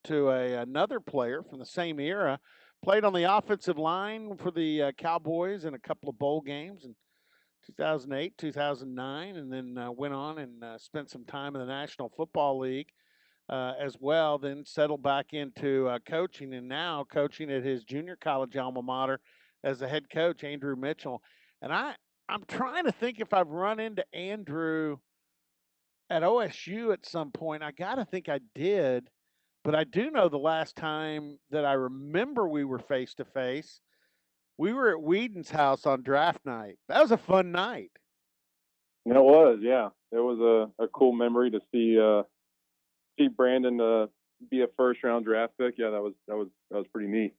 to another player from the same era. Played on the offensive line for the Cowboys in a couple of bowl games in 2008, 2009, and then went on and spent some time in the National Football League as well. Then settled back into coaching, and now coaching at his junior college alma mater as the head coach, Andrew Mitchell. And I'm trying to think if I've run into Andrew at OSU at some point. I got to think I did, but I do know the last time that I remember we were face to face, we were at Whedon's house on draft night. That was a fun night. It was, yeah. It was a cool memory to see Brandon be a first round draft pick. Yeah, that was pretty neat.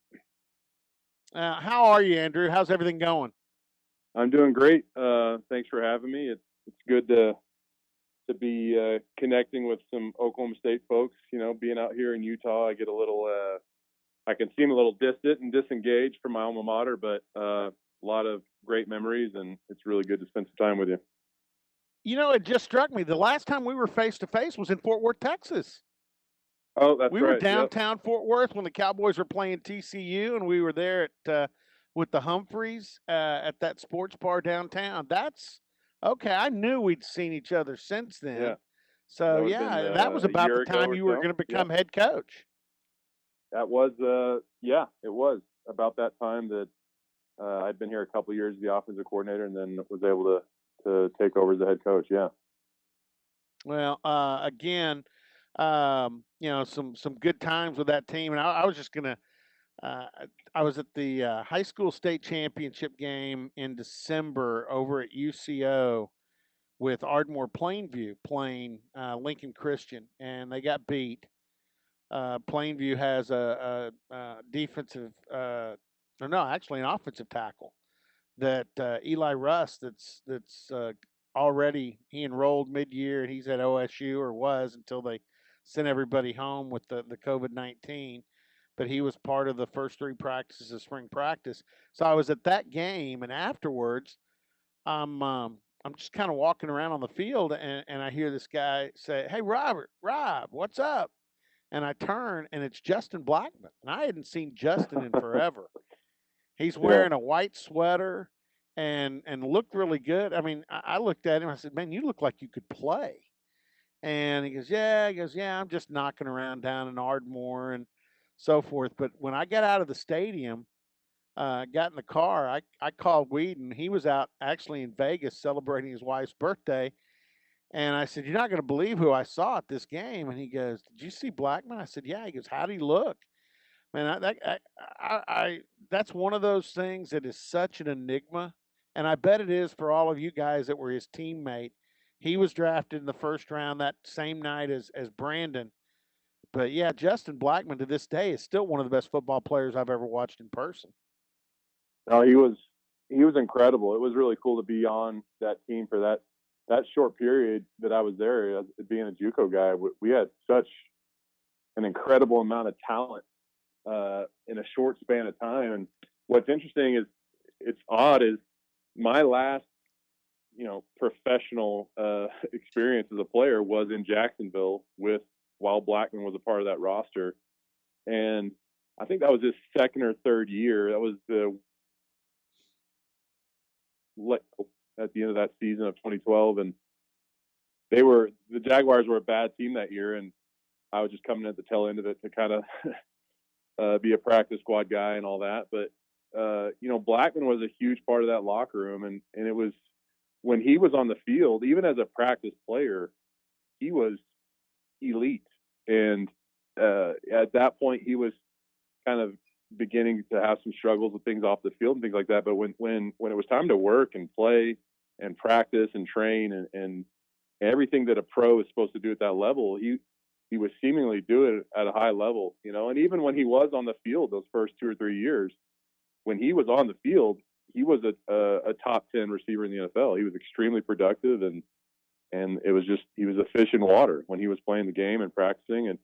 How are you, Andrew? How's everything going? I'm doing great. Thanks for having me. It's good to be connecting with some Oklahoma State folks. You know, being out here in Utah, I get a little I can seem a little distant and disengaged from my alma mater, but a lot of great memories, and it's really good to spend some time with you. You know, it just struck me. The last time we were face to face was in Fort Worth, Texas. Oh, that's We right. were downtown Fort Worth when the Cowboys were playing TCU, and we were there at with the Humphreys at that sports bar downtown. That's okay. I knew we'd seen each other since then. Yeah. So That yeah, that was about the time you were going to become head coach. That was it was about that time that I'd been here a couple of years as the offensive coordinator, and then was able to take over as the head coach. Yeah. Well, again, you know, some good times with that team, and I was just gonna. Uh, I was at the high school state championship game in December over at UCO with Ardmore Plainview playing Lincoln Christian, and they got beat. Plainview has a defensive, or no, actually an offensive tackle that Eli Russ. That's already he enrolled mid-year, and he's at OSU or was until they sent everybody home with the COVID-19. But he was part of the first three practices of spring practice. So I was at that game, and afterwards, I'm just kind of walking around on the field, and I hear this guy say, "Hey, Rob, what's up?" And I turn, and it's Justin Blackman, and I hadn't seen Justin in forever. He's wearing a white sweater and looked really good. I mean, I looked at him. I said, "Man, you look like you could play." And he goes, "Yeah." He goes, "Yeah, I'm just knocking around down in Ardmore and so forth." But when I got out of the stadium, got in the car, I called Whedon. He was out actually in Vegas celebrating his wife's birthday. And I said, "You're not going to believe who I saw at this game." And he goes, "Did you see Blackman?" I said, "Yeah." He goes, "How did he look?" Man, that's one of those things that is such an enigma, and I bet it is for all of you guys that were his teammate. He was drafted in the first round that same night as Brandon. But yeah, Justin Blackman to this day is still one of the best football players I've ever watched in person. No, he was incredible. It was really cool to be on that team for that short period that I was there. Being a JUCO guy, we had such an incredible amount of talent in a short span of time. And what's interesting is, it's odd, is my last, professional experience as a player was in Jacksonville while Blackman was a part of that roster. And I think that was his second or third year. That was at the end of that season of 2012. And the Jaguars were a bad team that year. And I was just coming at the tail end of it to kind of be a practice squad guy and all that. But, Blackman was a huge part of that locker room. And it was, when he was on the field, even as a practice player, he was elite. And at that point, he was kind of beginning to have some struggles with things off the field and things like that. But when it was time to work and play and practice and train and everything that a pro is supposed to do at that level, he was seemingly doing it at a high level, And even when he was on the field those first 2 or 3 years, when he was on the field, he was a top 10 receiver in the NFL. He was extremely productive, and it was just, he was a fish in water when he was playing the game and practicing. And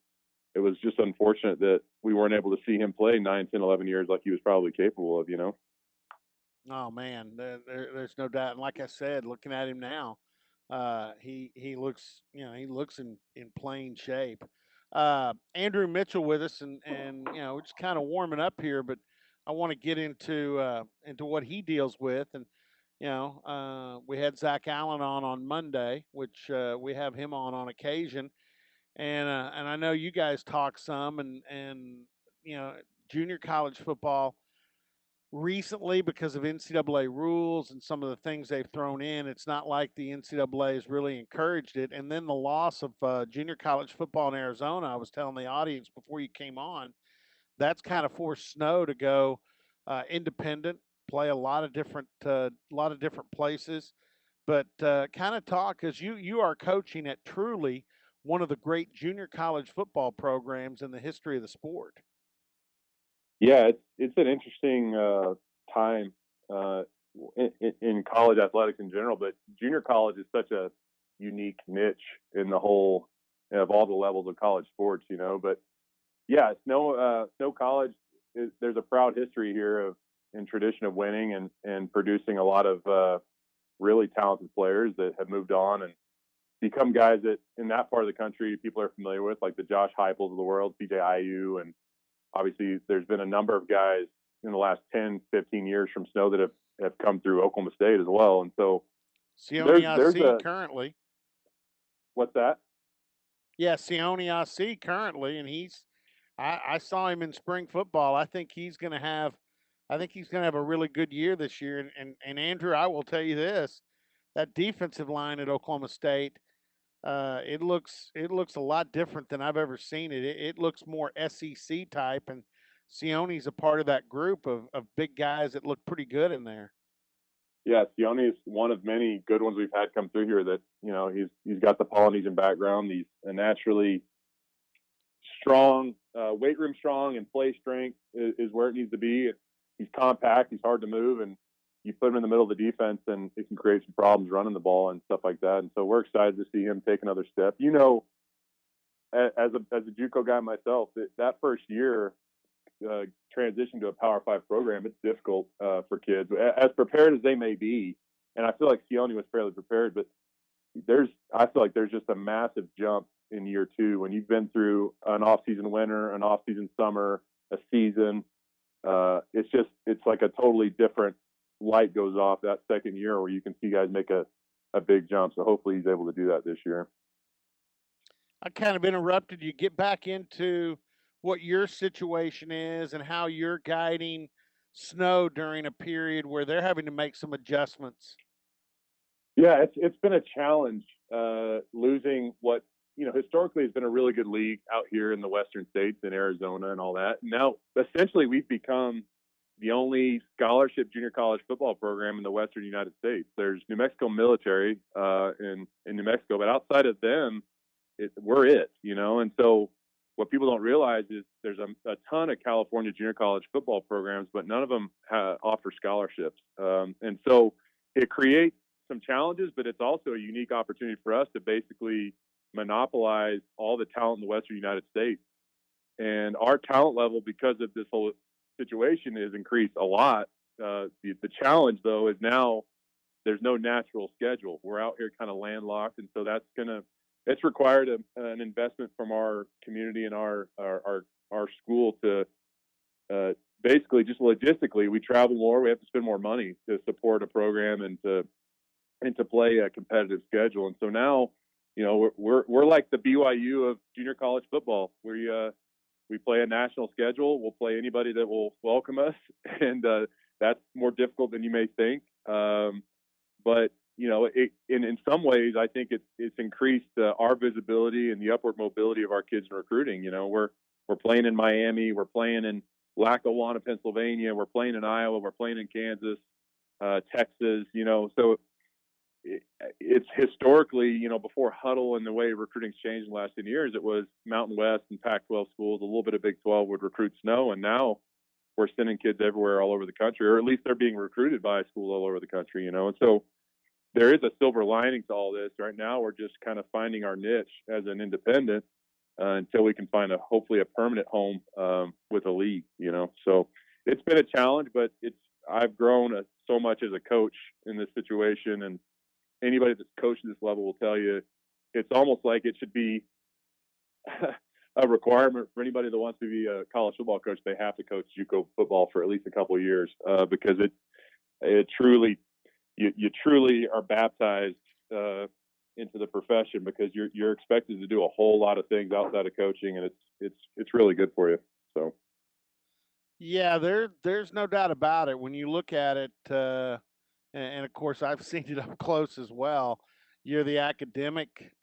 it was just unfortunate that we weren't able to see him play 9, 10, 11 years like he was probably capable of, Oh man, there's no doubt. And like I said, looking at him now, he looks, he looks in plain shape. Andrew Mitchell with us, and we're just kind of warming up here, but I want to get into what he deals with, and we had Zach Allen on Monday, which we have him on occasion, and I know you guys talk some, and you know junior college football recently because of NCAA rules and some of the things they've thrown in. It's not like the NCAA has really encouraged it. And then the loss of junior college football in Arizona, I was telling the audience before you came on, that's kind of forced Snow to go independent, play a lot of different places. But kind of talk because you are coaching at truly one of the great junior college football programs in the history of the sport. Yeah, it's an interesting time in college athletics in general, but junior college is such a unique niche in the whole of all the levels of college sports, you know. But yeah, Snow College there's a proud history here of and tradition of winning and producing a lot of really talented players that have moved on and become guys that in that part of the country people are familiar with, like the Josh Heupels of the world, CJ Iu, and obviously there's been a number of guys in the last 10, 15 years from Snow that have come through Oklahoma State as well. And so Sione there's IC a currently. what's that? Yeah, Sione IC currently, and I saw him in spring football. I think he's gonna have a really good year this year. And Andrew, I will tell you this: that defensive line at Oklahoma State, it looks a lot different than I've ever seen it. It looks more SEC type, and Sione's a part of that group of big guys that look pretty good in there. Yeah, Sione is one of many good ones we've had come through here. That he's got the Polynesian background. He's a naturally strong, weight room strong, and play strength is where it needs to be. He's compact. He's hard to move, and you put him in the middle of the defense, and it can create some problems running the ball and stuff like that. And so we're excited to see him take another step. As a JUCO guy myself, that first year transition to a Power Five program, it's difficult for kids, as prepared as they may be. And I feel like Sione was fairly prepared, but I feel like there's just a massive jump in year two when you've been through an off-season winter, an off-season summer, a season. It's like a totally different light goes off that second year where you can see guys make a big jump. So hopefully he's able to do that this year. I kind of interrupted you. Get back into what your situation is and how you're guiding Snow during a period where they're having to make some adjustments. Yeah, it's been a challenge losing what historically has been a really good league out here in the Western states in Arizona and all that. Now, essentially, we've become the only scholarship junior college football program in the Western United States. There's New Mexico Military in New Mexico, but outside of them, we're it. And so what people don't realize is there's a ton of California junior college football programs, but none of them offer scholarships. And so it creates some challenges, but it's also a unique opportunity for us to basically monopolize all the talent in the Western United States. And our talent level, because of this whole situation, is increased a lot. The challenge, though, is now there's no natural schedule. We're out here kind of landlocked, and so it's required an investment from our community and our school to basically just logistically, we travel more. We have to spend more money to support a program and to play a competitive schedule. And so now, we're like the BYU of junior college football. We play a national schedule. We'll play anybody that will welcome us, and that's more difficult than you may think. But in some ways, I think it's increased our visibility and the upward mobility of our kids in recruiting. We're playing in Miami, we're playing in Lackawanna, Pennsylvania, we're playing in Iowa, we're playing in Kansas, Texas. So it's historically, before Huddle and the way recruiting's changed in the last 10 years, it was Mountain West and Pac-12 schools, a little bit of Big 12 would recruit Snow, and now we're sending kids everywhere all over the country, or at least they're being recruited by a school all over the country. And so there is a silver lining to all this. Right now, we're just kind of finding our niche as an independent until we can find hopefully a permanent home with a league. So it's been a challenge, but I've grown so much as a coach in this situation, and anybody that's coached at this level will tell you it's almost like it should be a requirement for anybody that wants to be a college football coach. They have to coach JUCO football for at least a couple of years because it truly you truly are baptized into the profession because you're expected to do a whole lot of things outside of coaching, and it's really good for you. So Yeah, there's no doubt about it. When you look at it, and of course I've seen it up close as well. You're the academic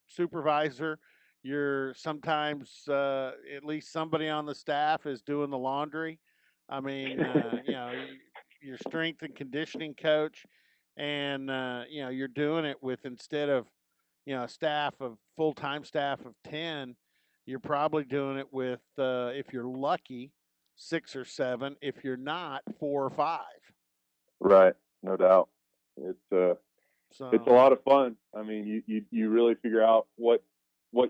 supervisor. You're sometimes at least somebody on the staff is doing the laundry. I mean, your strength and conditioning coach, and you're doing it with instead of a staff of full time staff of 10, you're probably doing it with if you're lucky 6 or 7, if you're not 4 or 5. right, no doubt, it's a So lot of fun. I mean, you really figure out what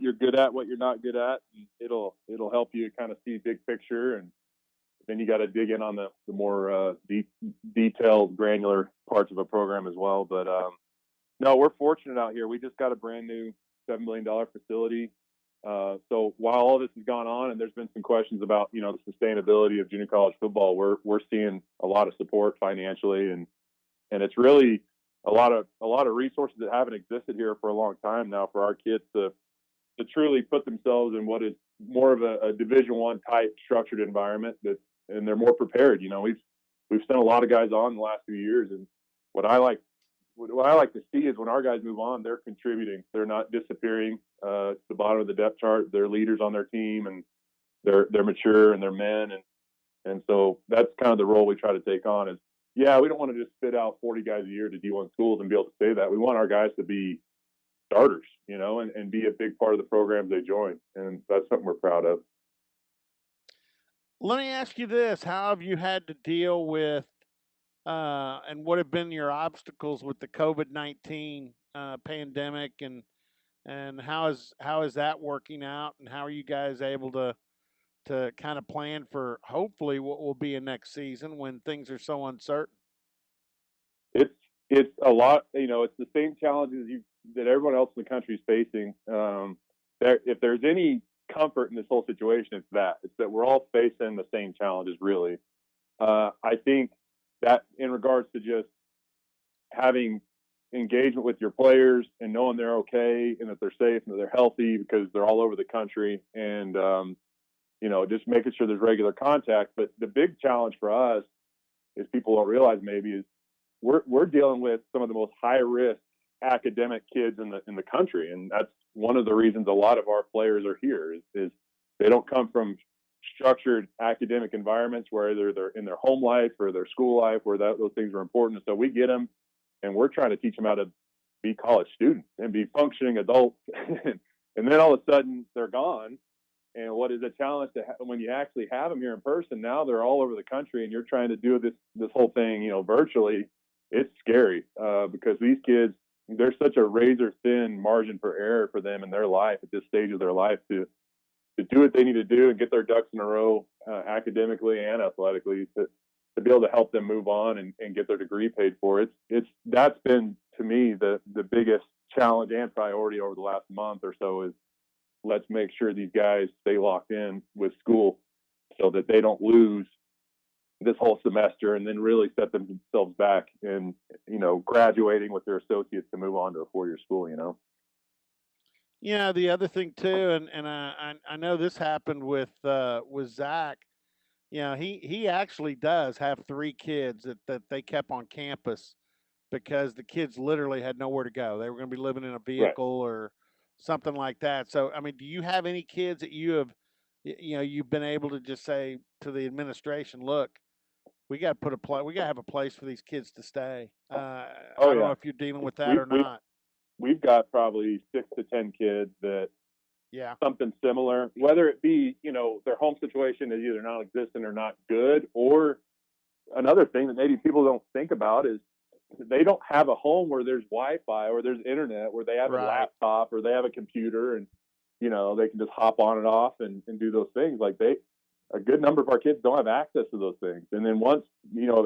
you're good at, what you're not good at, and it'll help you kind of see big picture, and then you got to dig in on the more detailed, granular parts of a program as well. But no, we're fortunate out here. We just got a brand new $7 million facility. So while all this has gone on, and there's been some questions about the sustainability of junior college football, we're seeing a lot of support financially, and it's really a lot of resources that haven't existed here for a long time now for our kids to truly put themselves in what is more of a Division I type structured environment and they're more prepared. We've sent a lot of guys on the last few years, and what I like what I like to see is when our guys move on, they're contributing. They're not disappearing to the bottom of the depth chart. They're leaders on their team, and they're mature and they're men, and so that's kind of the role we try to take on. Is yeah, we don't want to just spit out 40 guys a year to D1 schools and be able to say that. We want our guys to be starters, and be a big part of the programs they join, and that's something we're proud of. let me ask you this: how have you had to deal with, and what have been your obstacles with the COVID-19 pandemic, and how is that working out, and how are you guys able to kind of plan for hopefully what will be a next season when things are so uncertain? It's it's a lot. It's the same challenges that everyone else in the country is facing. If there's any comfort in this whole situation, it's that we're all facing the same challenges. Really, I think that in regards to just having engagement with your players and knowing they're okay and that they're safe and that they're healthy because they're all over the country, and just making sure there's regular contact. But the big challenge for us is people don't realize maybe is we're dealing with some of the most high risk academic kids in the country, and that's one of the reasons a lot of our players are here is they don't come from structured academic environments where they're in their home life or their school life where those things are important. So we get them, and we're trying to teach them how to be college students and be functioning adults, and then all of a sudden they're gone. And what is a challenge when you actually have them here in person? Now they're all over the country, and you're trying to do this whole thing, virtually. It's scary because these kids, there's such a razor thin margin for error for them in their life at this stage of their life to do what they need to do and get their ducks in a row academically and athletically to be able to help them move on and get their degree paid for. That's been to me the biggest challenge and priority over the last month or so is let's make sure these guys stay locked in with school so that they don't lose this whole semester and then really set themselves back and graduating with their associates to move on to a 4-year school. Yeah, the other thing too, and I know this happened with Zach. He actually does have 3 kids that they kept on campus because the kids literally had nowhere to go. They were going to be living in a Right. vehicle or something like that. So, I mean, do you have any kids that you've been able to just say to the administration, look, we got to have a place for these kids to stay. Oh I don't know yeah. if you're dealing with that we, or we not. we've got probably 6 to 10 kids that Yeah, something similar, whether it be their home situation is either non-existent or not good, or another thing that maybe people don't think about is they don't have a home where there's Wi-Fi or there's internet, where they have a right. laptop or they have a computer, and they can just hop on and off and do those things. Like a good number of our kids don't have access to those things. And then once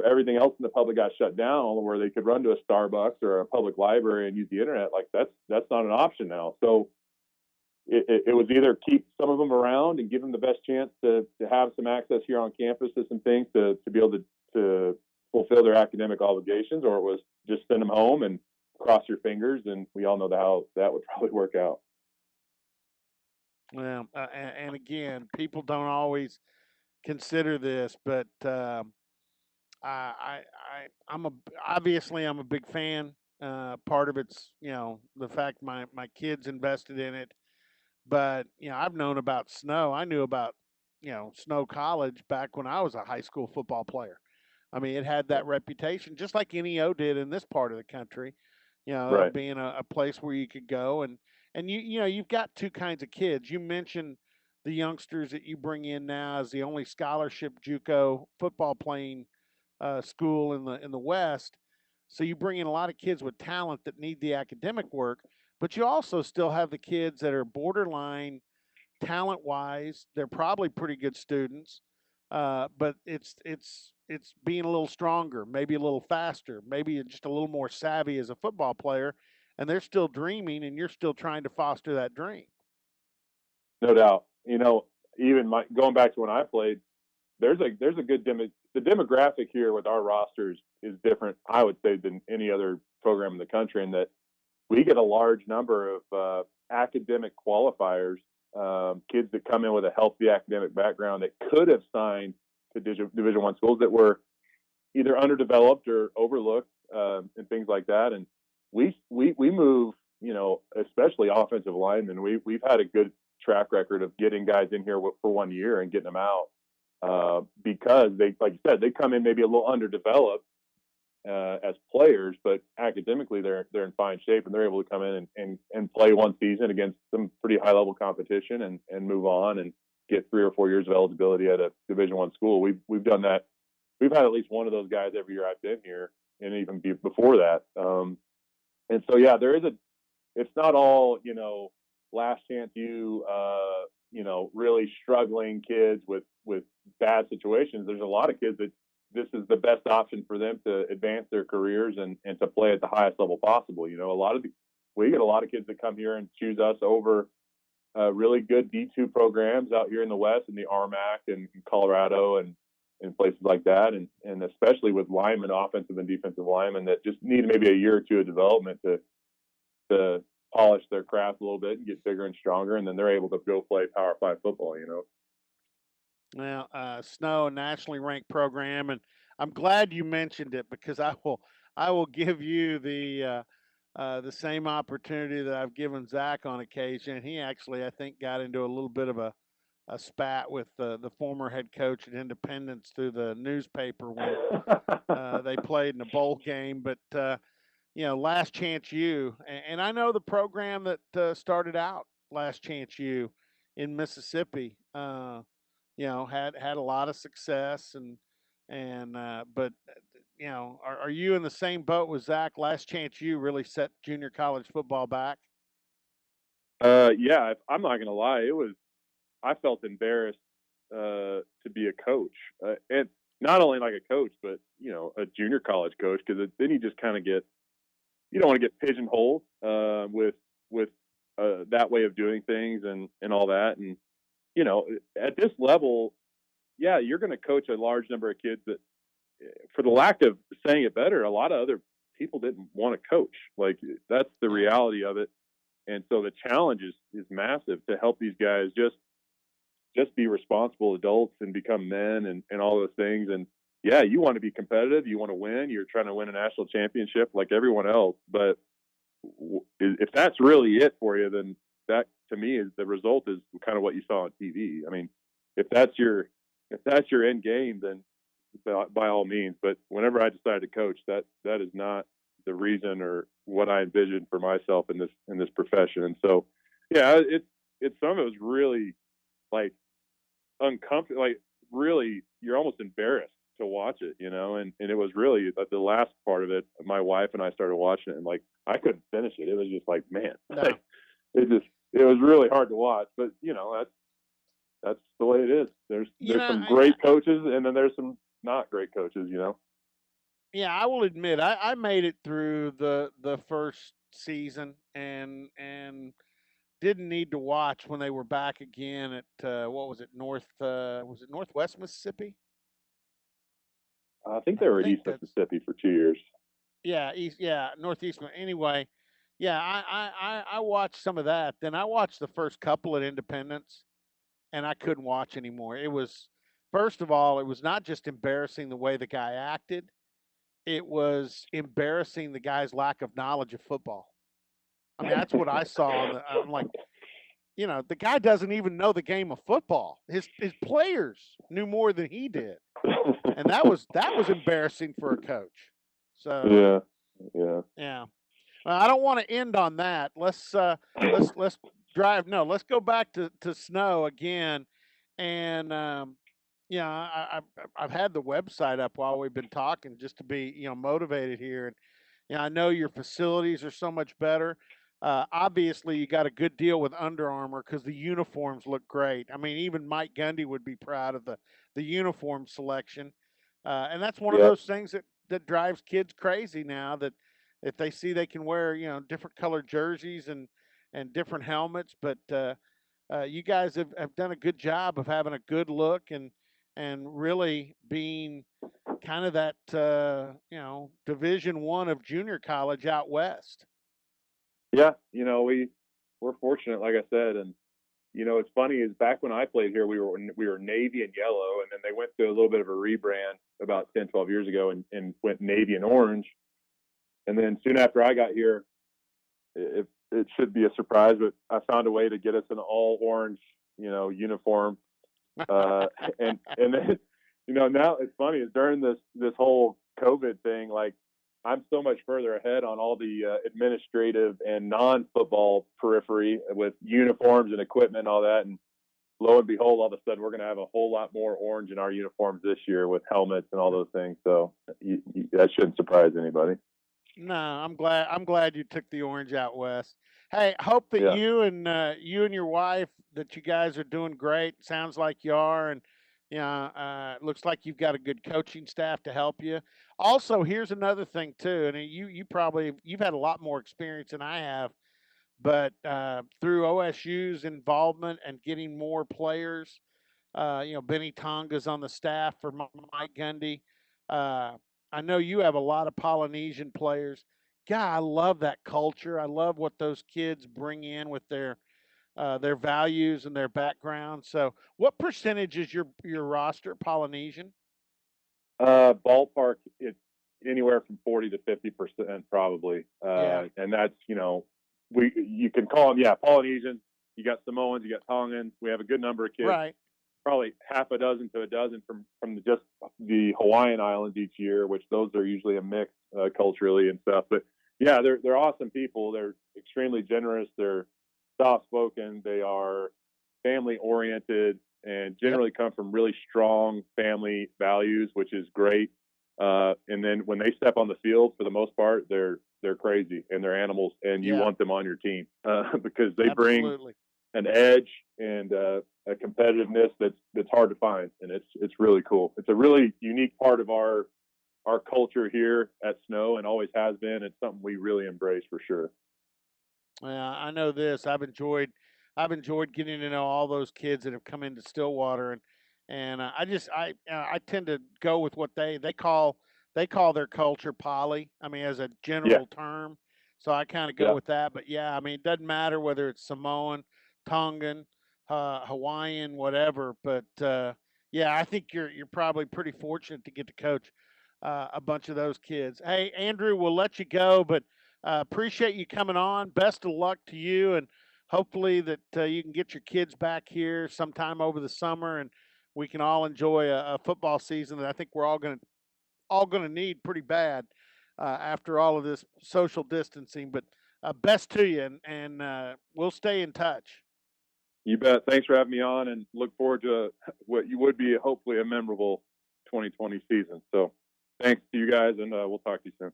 everything else in the public got shut down, where they could run to a Starbucks or a public library and use the internet, like that's not an option now. So it was either keep some of them around and give them the best chance to have some access here on campus to some things to be able to fulfill their academic obligations, or it was just send them home and cross your fingers. And we all know how that would probably work out. Well, and again, people don't always consider this, but I'm obviously I'm a big fan. Part of it's the fact my kids invested in it, but I've known about Snow. I knew about Snow College back when I was a high school football player. I mean, it had that reputation, just like NEO did in this part of the country. Right. Being a place where you could go and you've got two kinds of kids. You mentioned the youngsters that you bring in now as the only scholarship JUCO football playing school in the West. So you bring in a lot of kids with talent that need the academic work, but you also still have the kids that are borderline talent wise. They're probably pretty good students, but it's being a little stronger, maybe a little faster, maybe just a little more savvy as a football player, and they're still dreaming, and you're still trying to foster that dream. No doubt. Even going back to when I played, there's a good the demographic here with our rosters is different, I would say, than any other program in the country, in that we get a large number of academic qualifiers, kids that come in with a healthy academic background that could have signed to Division One schools that were either underdeveloped or overlooked, and things like that. And we move, especially offensive linemen. We've had a good track record of getting guys in here for 1 year and getting them out, because they, like you said, they come in maybe a little underdeveloped as players, but academically they're in fine shape, and they're able to come in and play one season against some pretty high level competition and move on and get 3 or 4 years of eligibility at a Division One school. We've done that. We've had at least one of those guys every year I've been here, and even before that. And so yeah, there is it's not all last chance really struggling kids with bad situations. There's a lot of kids that this is the best option for them to advance their careers and to play at the highest level possible. We get a lot of kids that come here and choose us over really good D2 programs out here in the West, in the RMAC and in Colorado and in places like that. And especially with linemen, offensive and defensive linemen, that just need maybe a year or two of development to polish their craft a little bit and get bigger and stronger. And then they're able to go play Power 5 football. Well, Snow, a nationally ranked program, and I'm glad you mentioned it because I will give you the same opportunity that I've given Zach on occasion. He actually, I think, got into a little bit of a spat with the former head coach at Independence through the newspaper when they played in a bowl game. But Last Chance U, and I know the program that started out Last Chance U in Mississippi. Had a lot of success and but are you in the same boat with Zach? Last Chance U really set junior college football back. Yeah, I'm not gonna lie. I felt embarrassed to be a coach, and not only like a coach, but a junior college coach, because then you just kind of you don't want to get pigeonholed with that way of doing things and all that. And at this level, yeah, you're going to coach a large number of kids that, for the lack of saying it better, a lot of other people didn't want to coach. Like, that's the reality of it. And so the challenge is massive to help these guys just be responsible adults and become men and all those things. And yeah, you want to be competitive, you want to win, you're trying to win a national championship like everyone else. But if that's really it for you, then that, to me, is the result is kind of what you saw on TV. I mean, if that's your end game, then by all means. But whenever I decided to coach, that is not the reason or what I envisioned for myself in this profession. And so, yeah, it's some of it was really like uncomfortable, like really you're almost embarrassed to watch it, and it was really the last part of it. My wife and I started watching it, and like I couldn't finish it. It was just like, man, No. like, it was really hard to watch. But that's the way it is. There's some great coaches, and then there's some not great coaches. Yeah, I will admit I made it through the first season and didn't need to watch when they were back again at what was it, was it Northwest Mississippi? I think I they were at think East that's Mississippi for 2 years. yeah, east yeah, northeast. Anyway, yeah, I watched some of that. Then I watched the first couple at Independence, and I couldn't watch anymore. It was first of all, it was not just embarrassing the way the guy acted; it was embarrassing the guy's lack of knowledge of football. I mean, that's what I saw on the. I'm like, the guy doesn't even know the game of football. His players knew more than he did, and that was embarrassing for a coach. So Yeah, yeah. yeah. Well, I don't want to end on that. Let's drive. No, let's go back to snow again. And yeah, I've had the website up while we've been talking just to be motivated here. And I know your facilities are so much better. Obviously, you got a good deal with Under Armour because the uniforms look great. I mean, even Mike Gundy would be proud of the uniform selection, and that's one of Yep. those things that drives kids crazy now. That if they see they can wear different colored jerseys and different helmets, but you guys have done a good job of having a good look and really being kind of that Division 1 of junior college out west. Yeah, we're fortunate, like I said, and it's funny is back when I played here, we were navy and yellow, and then they went through a little bit of a rebrand about 10, 12 years ago, and went navy and orange. And then soon after I got here, it should be a surprise, but I found a way to get us an all orange, uniform. Uh, and then, now it's funny is during this whole COVID thing, like I'm so much further ahead on all the administrative and non-football periphery with uniforms and equipment and all that. And lo and behold, all of a sudden we're going to have a whole lot more orange in our uniforms this year with helmets and all those things. So that shouldn't surprise anybody. No, I'm glad you took the orange out west. Hey, hope that Yeah. you and your wife that you guys are doing great. Sounds like you are, and looks like you've got a good coaching staff to help you. Also, here's another thing too, and you've had a lot more experience than I have, but through OSU's involvement and getting more players, Benny Tonga's on the staff for Mike Gundy. Uh, I know you have a lot of Polynesian players. God, I love that culture. I love what those kids bring in with their values and their background. So, what percentage is your roster Polynesian? Ballpark, it's anywhere from 40 to 50% probably. Yeah, And that's, you can call them, yeah, Polynesians. You got Samoans, you got Tongans. We have a good number of kids, right. probably half a dozen to a dozen from just the Hawaiian Islands each year, which those are usually a mix culturally and stuff. But yeah, they're awesome people. They're extremely generous. They're soft spoken. They are family oriented and Yep. generally come from really strong family values, which is great. And then when they step on the field, for the most part, they're crazy and they're animals, and you Yeah, want them on your team because they bring absolutely. an edge and a competitiveness that's hard to find, and it's really cool. It's a really unique part of our culture here at Snow, and always has been. It's something we really embrace for sure. Yeah, I know this. I've enjoyed getting to know all those kids that have come into Stillwater, and I tend to go with what they call their culture poly. I mean, as a Yeah, general term, so I kind of go yeah, with that. But yeah, I mean, it doesn't matter whether it's Samoan, Tongan, Hawaiian, whatever. But yeah, I think you're probably pretty fortunate to get to coach a bunch of those kids. Hey, Andrew, we'll let you go, but appreciate you coming on. Best of luck to you, and hopefully that you can get your kids back here sometime over the summer, and we can all enjoy a football season that I think we're all gonna need pretty bad after all of this social distancing. But best to you, and we'll stay in touch. you bet. Thanks for having me on, and look forward to what you would be hopefully a memorable 2020 season. So, thanks to you guys, and we'll talk to you soon.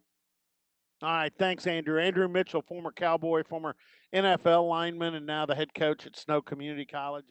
All right, thanks, Andrew. Andrew Mitchell, former Cowboy, former NFL lineman, and now the head coach at Snow Community College.